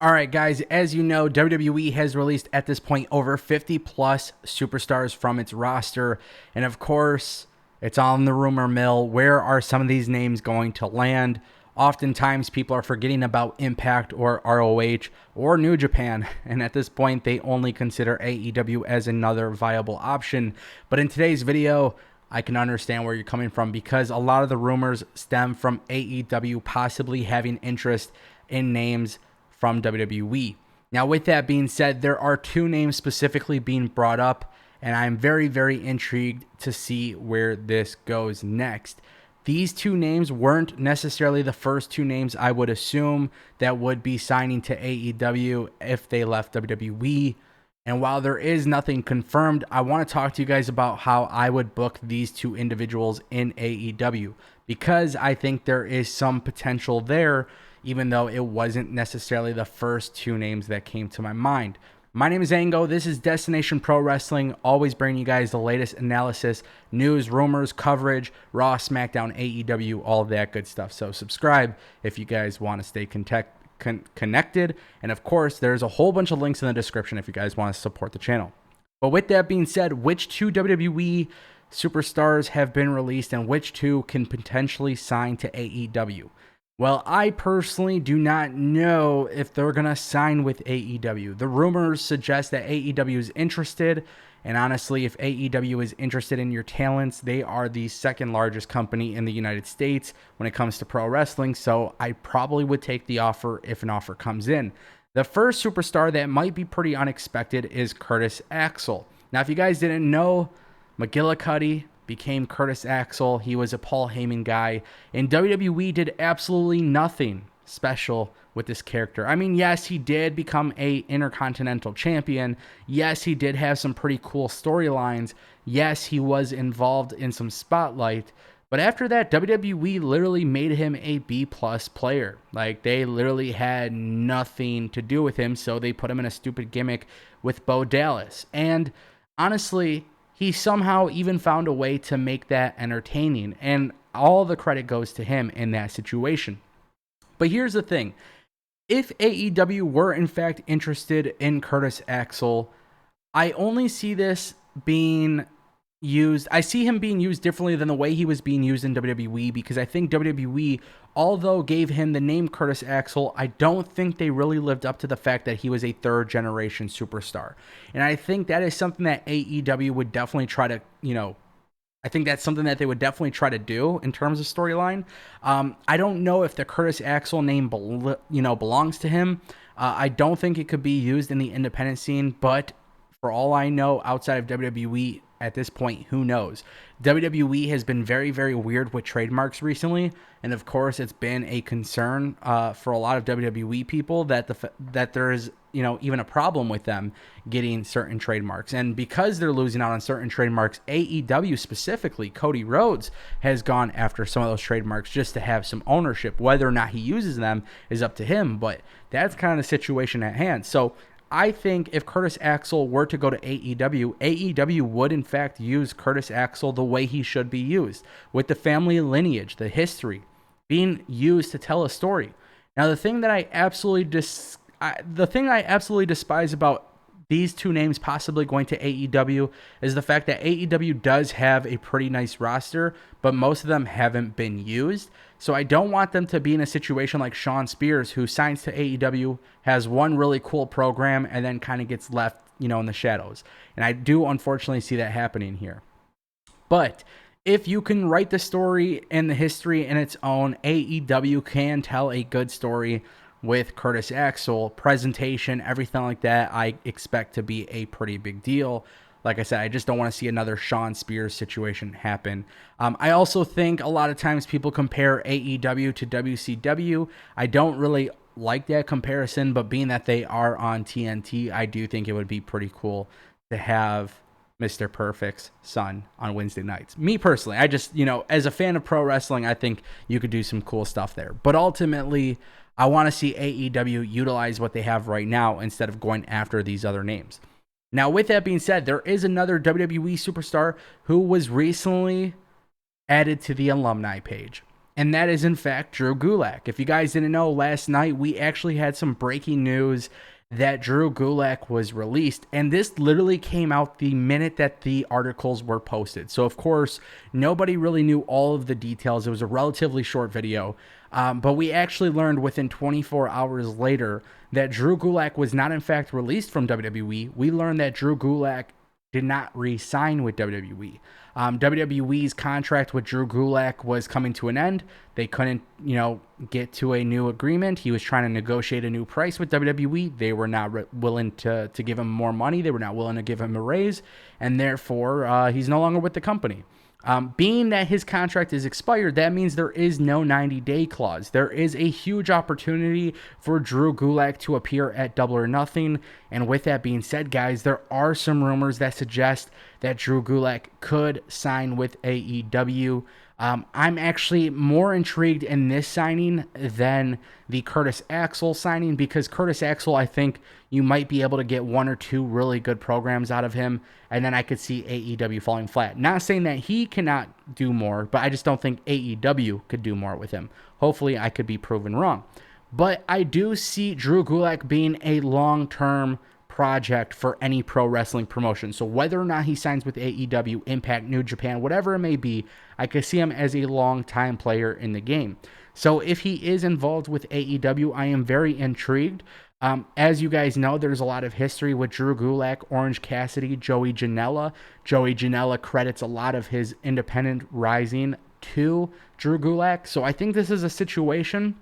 All right, guys, as you know, WWE has released at this point over 50 plus superstars from its roster. And of course, it's on the rumor mill. Where are some of these names going to land? Oftentimes, people are forgetting about Impact or ROH or New Japan. And at this point, they only consider AEW as another viable option. But in today's video, I can understand where you're coming from because a lot of the rumors stem from AEW possibly having interest in names from WWE. Now, with that being said, there are two names specifically being brought up, and I'm very, very intrigued to see where this goes next. These two names weren't necessarily the first two names I would assume that would be signing to AEW if they left WWE. And while there is nothing confirmed, I want to talk to you guys about how I would book these two individuals in AEW because I think there is some potential there, even though it wasn't necessarily the first two names that came to my mind. My name is Ango. This is Destination Pro Wrestling, always bringing you guys the latest analysis, news, rumors, coverage, Raw, SmackDown, AEW, all of that good stuff. So subscribe if you guys want to stay connected. And of course, there's a whole bunch of links in the description if you guys want to support the channel. But with that being said, which two WWE superstars have been released and which two can potentially sign to AEW? Well, I personally do not know if they're going to sign with AEW. The rumors suggest that AEW is interested, and honestly, if AEW is interested in your talents, they are the second largest company in the United States when it comes to pro wrestling, so I probably would take the offer if an offer comes in. The first superstar that might be pretty unexpected is Curtis Axel. Now, if you guys didn't know, McGillicuddy became Curtis Axel. He was a Paul Heyman guy, and WWE did absolutely nothing special with this character. I mean, yes, he did become a Intercontinental Champion. Yes, he did have some pretty cool storylines. Yes, he was involved in some spotlight. But after that, WWE literally made him a B-plus player. Like, they literally had nothing to do with him, so they put him in a stupid gimmick with Bo Dallas. And honestly, he somehow even found a way to make that entertaining, and all the credit goes to him in that situation. But here's the thing. If AEW were in fact interested in Curtis Axel, I only see this being used. I see him being used differently than the way he was being used in WWE, because I think WWE, although gave him the name Curtis Axel, I don't think they really lived up to the fact that he was a third generation superstar. And I think that is something that AEW would definitely try to, I think that's something that they would definitely try to do in terms of storyline. I don't know if the Curtis Axel name, belongs to him. I don't think it could be used in the independent scene, but for all I know, outside of WWE, at this point, who knows? WWE has been very, very weird with trademarks recently, and of course, it's been a concern for a lot of WWE people that that there is, even a problem with them getting certain trademarks. And because they're losing out on certain trademarks, AEW specifically, Cody Rhodes has gone after some of those trademarks just to have some ownership. Whether or not he uses them is up to him, but that's kind of the situation at hand. So I think if Curtis Axel were to go to AEW, AEW would in fact use Curtis Axel the way he should be used, with the family lineage, the history, being used to tell a story. Now, the thing I absolutely despise about these two names possibly going to AEW is the fact that AEW does have a pretty nice roster, but most of them haven't been used. So I don't want them to be in a situation like Shawn Spears, who signs to AEW, has one really cool program, and then kind of gets left, in the shadows. And I do unfortunately see that happening here. But if you can write the story and the history in its own, AEW can tell a good story with Curtis Axel. Presentation, everything like that, I expect to be a pretty big deal. Like I said, I just don't want to see another Shawn Spears situation happen. I also think a lot of times people compare AEW to WCW. I don't really like that comparison, but being that they are on TNT, I do think it would be pretty cool to have Mr. Perfect's son on Wednesday nights. Me personally, I just, as a fan of pro wrestling, I think you could do some cool stuff there. But ultimately, I want to see AEW utilize what they have right now instead of going after these other names. Now, with that being said, there is another WWE superstar who was recently added to the alumni page. And that is, in fact, Drew Gulak. If you guys didn't know, last night we actually had some breaking news that Drew Gulak was released. And this literally came out the minute that the articles were posted. So, of course, nobody really knew all of the details. It was a relatively short video. But we actually learned within 24 hours later that Drew Gulak was not, in fact, released from WWE. We learned that Drew Gulak did not re-sign with WWE. WWE's contract with Drew Gulak was coming to an end. They couldn't, get to a new agreement. He was trying to negotiate a new price with WWE. They were not willing to give him more money. They were not willing to give him a raise, and therefore he's no longer with the company. Being that his contract is expired, that means there is no 90-day clause. There is a huge opportunity for Drew Gulak to appear at Double or Nothing. And with that being said, guys, there are some rumors that suggest that Drew Gulak could sign with AEW. I'm actually more intrigued in this signing than the Curtis Axel signing, because Curtis Axel, I think you might be able to get one or two really good programs out of him, and then I could see AEW falling flat. Not saying that he cannot do more, but I just don't think AEW could do more with him. Hopefully I could be proven wrong. But I do see Drew Gulak being a long-term project for any pro wrestling promotion. So whether or not he signs with AEW, Impact, New Japan, whatever it may be, I could see him as a long-time player in the game. So if he is involved with AEW, I am very intrigued. As you guys know, there's a lot of history with Drew Gulak, Orange Cassidy, Joey Janela. Joey Janela credits a lot of his independent rising to Drew Gulak. So I think this is a situation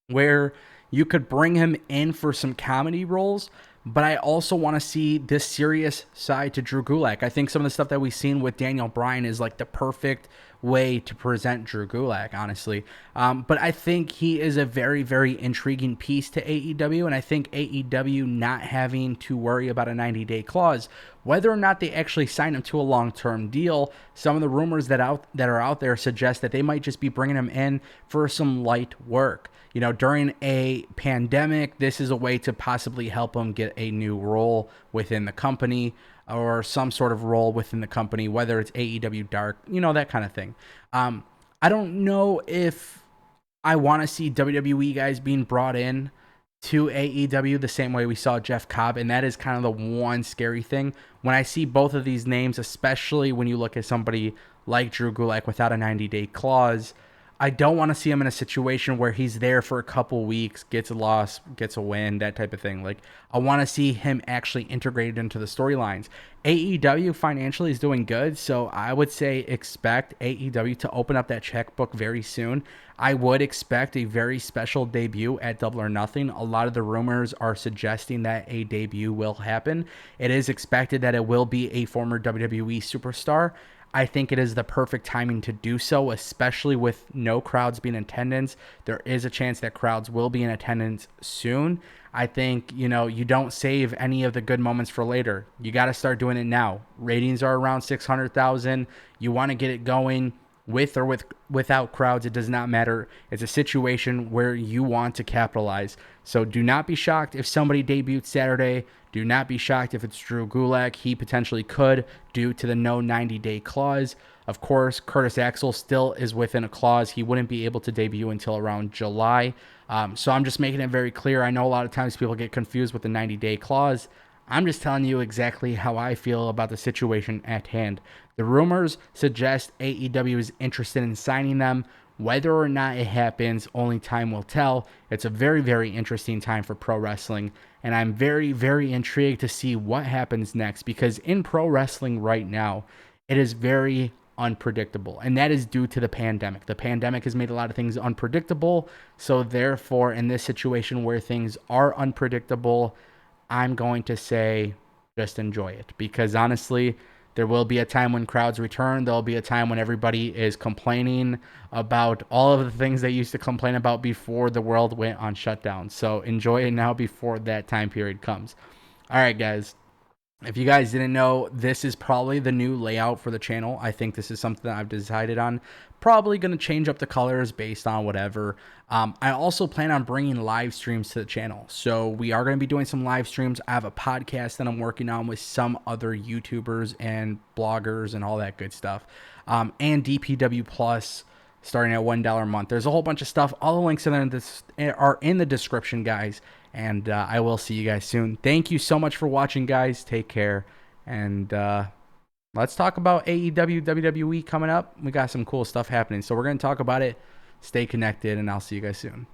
where you could bring him in for some comedy roles, but I also want to see this serious side to Drew Gulak. I think some of the stuff that we've seen with Daniel Bryan is like the perfect way to present Drew Gulak, honestly. But I think he is a very, very intriguing piece to AEW, and I think AEW not having to worry about a 90-day clause, whether or not they actually sign him to a long-term deal, some of the rumors that are out there suggest that they might just be bringing him in for some light work. During a pandemic, this is a way to possibly help him get a new role within the company, or some sort of role within the company, whether it's AEW Dark, that kind of thing. I don't know if I want to see WWE guys being brought in to AEW the same way we saw Jeff Cobb, and that is kind of the one scary thing. When I see both of these names, especially when you look at somebody like Drew Gulak without a 90-day clause, I don't want to see him in a situation where he's there for a couple weeks, gets a loss, gets a win, that type of thing. Like, I want to see him actually integrated into the storylines. AEW financially is doing good, so I would say expect AEW to open up that checkbook very soon. I would expect a very special debut at Double or Nothing. A lot of the rumors are suggesting that a debut will happen. It is expected that it will be a former WWE superstar. I think it is the perfect timing to do so, especially with no crowds being in attendance. There is a chance that crowds will be in attendance soon. I think, you don't save any of the good moments for later. You got to start doing it now. Ratings are around 600,000. You want to get it going with or without crowds. It does not matter. It's a situation where you want to capitalize. So do not be shocked if somebody debuts Saturday. Do not be shocked if it's Drew Gulak. He potentially could, due to the no 90-day clause. Of course, Curtis Axel still is within a clause. He wouldn't be able to debut until around July. So I'm just making it very clear. I know a lot of times people get confused with the 90-day clause. I'm just telling you exactly how I feel about the situation at hand. The rumors suggest AEW is interested in signing them. Whether or not it happens, only time will tell. It's a very, very interesting time for pro wrestling, and I'm very, very intrigued to see what happens next, because in pro wrestling right now, it is very unpredictable, and that is due to the pandemic. The pandemic has made a lot of things unpredictable, so therefore, in this situation where things are unpredictable, I'm going to say just enjoy it, because honestly, there will be a time when crowds return. There'll be a time when everybody is complaining about all of the things they used to complain about before the world went on shutdown. So enjoy it now before that time period comes. All right, guys. If you guys didn't know, this is probably the new layout for the channel. I think this is something that I've decided on. Probably going to change up the colors based on whatever. I also plan on bringing live streams to the channel. So we are going to be doing some live streams. I have a podcast that I'm working on with some other YouTubers and bloggers and all that good stuff. And DPW Plus starting at $1 a month. There's a whole bunch of stuff. All the links are in the description, guys. And I will see you guys soon. Thank you so much for watching, guys. Take care. And let's talk about AEW, WWE coming up. We got some cool stuff happening. So we're going to talk about it. Stay connected, and I'll see you guys soon.